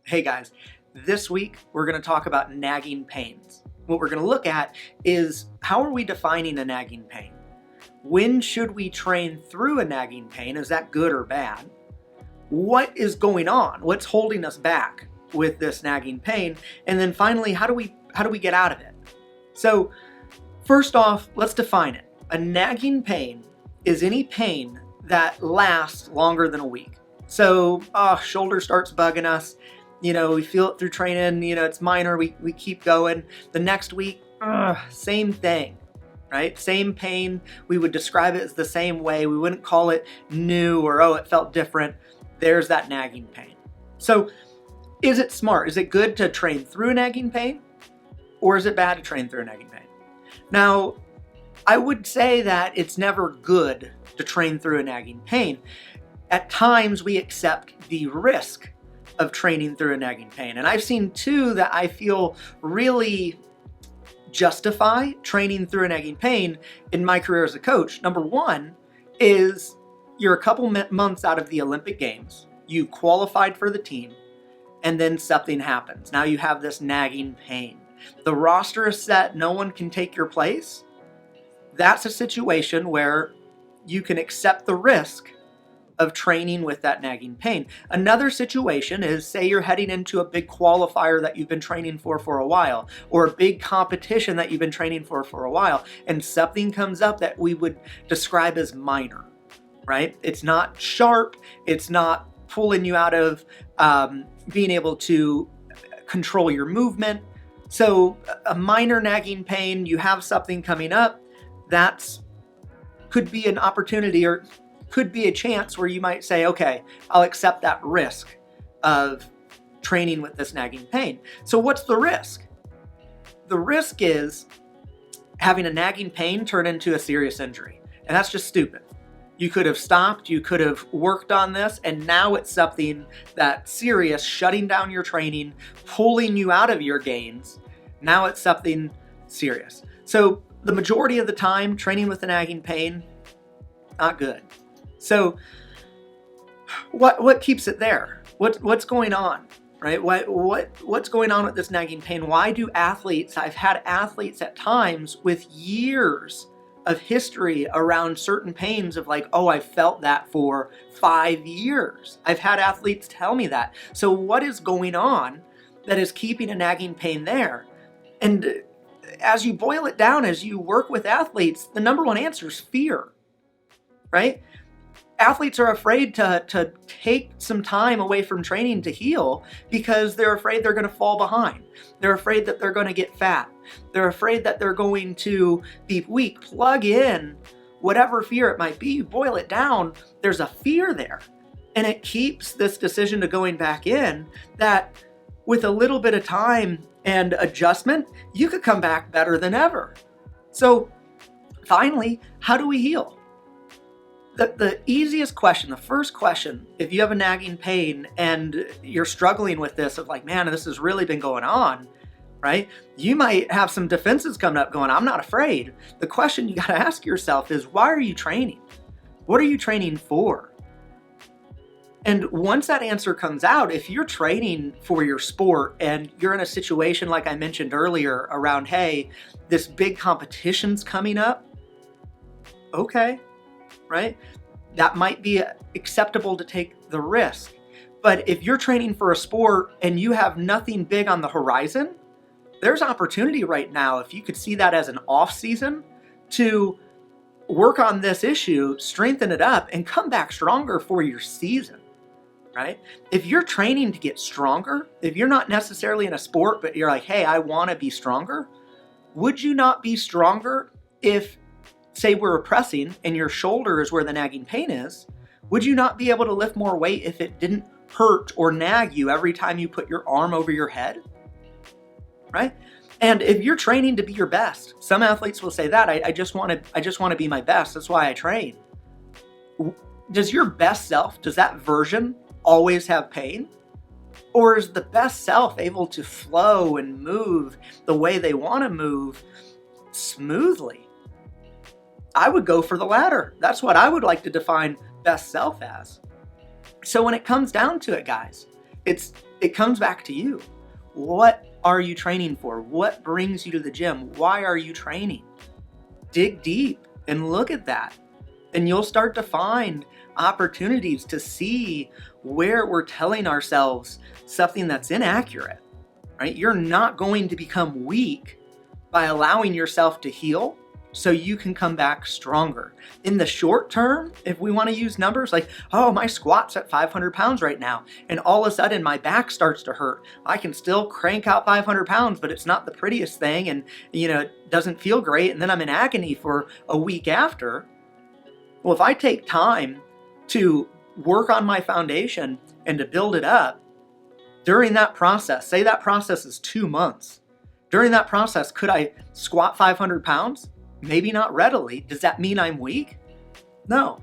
Hey guys, this week we're going to talk about nagging pains. What we're going to look at is how are we defining a nagging pain? When should we train through a nagging pain? Is that good or bad? What is going on? What's holding us back with this nagging pain? And then finally, how do we get out of it? So first off, let's define it. A nagging pain is any pain that lasts longer than a week. So shoulder starts bugging us. We feel it through training, it's minor, we keep going. The next week, same thing, right? Same pain. We would describe it as the same way. We wouldn't call it new or, it felt different. There's that nagging pain. So is it smart? Is it good to train through a nagging pain? Or is it bad to train through a nagging pain? Now, I would say that it's never good to train through a nagging pain. At times, we accept the risk of training through a nagging pain. And I've seen two that I feel really justify training through a nagging pain in my career as a coach. Number one is you're a couple months out of the Olympic Games, you qualified for the team, and then something happens. Now you have this nagging pain. The roster is set, no one can take your place. That's a situation where you can accept the risk of training with that nagging pain. Another situation is, say you're heading into a big qualifier that you've been training for a while, or a big competition that you've been training for a while, and something comes up that we would describe as minor, right? It's not sharp, it's not pulling you out of being able to control your movement. So a minor nagging pain, you have something coming up, that's could be an opportunity or could be a chance where you might say, okay, I'll accept that risk of training with this nagging pain. So what's the risk? The risk is having a nagging pain turn into a serious injury. And that's just stupid. You could have stopped, you could have worked on this, and now it's something that's serious, shutting down your training, pulling you out of your gains. Now it's something serious. So the majority of the time, training with a nagging pain, not good. So what keeps it there? What's going on, right? What's going on with this nagging pain? Why do athletes, I've had athletes at times with years of history around certain pains of like, I felt that for 5 years. I've had athletes tell me that. So what is going on that is keeping a nagging pain there? And as you boil it down, as you work with athletes, the number one answer is fear, right? Athletes are afraid to take some time away from training to heal because they're afraid they're going to fall behind. They're afraid that they're going to get fat. They're afraid that they're going to be weak. Plug in whatever fear it might be, you boil it down, there's a fear there. And it keeps this decision to going back in that with a little bit of time and adjustment, you could come back better than ever. So finally, how do we heal? The easiest question, the first question, if you have a nagging pain and you're struggling with this of like, man, this has really been going on, right? You might have some defenses coming up going, I'm not afraid. The question you got to ask yourself is, why are you training? What are you training for? And once that answer comes out, if you're training for your sport and you're in a situation like I mentioned earlier around, hey, this big competition's coming up, okay. Right? That might be acceptable to take the risk. But if you're training for a sport and you have nothing big on the horizon, there's opportunity right now, if you could see that as an off season, to work on this issue, strengthen it up, and come back stronger for your season, right? If you're training to get stronger, if you're not necessarily in a sport, but you're like, hey, I want to be stronger, would you not be stronger if, say we're pressing and your shoulder is where the nagging pain is, would you not be able to lift more weight if it didn't hurt or nag you every time you put your arm over your head? Right? And if you're training to be your best, some athletes will say that, I just want to be my best. That's why I train. Does your best self, does that version always have pain? Or is the best self able to flow and move the way they want to move smoothly? I would go for the latter. That's what I would like to define best self as. So when it comes down to it, guys, it's It comes back to you. What are you training for? What brings you to the gym? Why are you training? Dig deep and look at that. And you'll start to find opportunities to see where we're telling ourselves something that's inaccurate, right? You're not going to become weak by allowing yourself to heal so you can come back stronger. In the short term, if we want to use numbers like, oh, my squat's at 500 pounds right now, and all of a sudden my back starts to hurt. I can still crank out 500 pounds, but it's not the prettiest thing, and it doesn't feel great, and then I'm in agony for a week after. Well, if I take time to work on my foundation and to build it up, during that process, say that process is 2 months. During that process, could I squat 500 pounds? Maybe not readily. Does that mean I'm weak? No.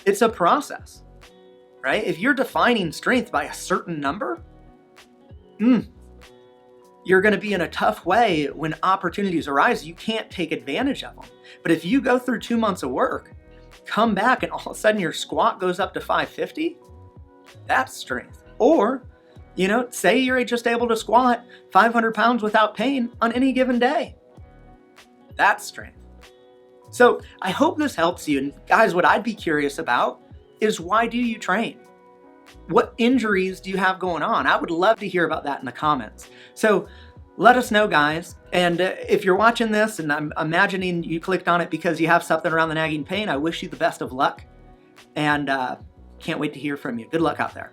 It's a process, right? If you're defining strength by a certain number, you're going to be in a tough way when opportunities arise. You can't take advantage of them. But if you go through 2 months of work, come back and all of a sudden your squat goes up to 550, that's strength. Or, say you're just able to squat 500 pounds without pain on any given day. That's strength. So I hope this helps you. And guys, what I'd be curious about is, why do you train? What injuries do you have going on? I would love to hear about that in the comments. So let us know, guys. And if you're watching this, and I'm imagining you clicked on it because you have something around the nagging pain, I wish you the best of luck. And can't wait to hear from you. Good luck out there.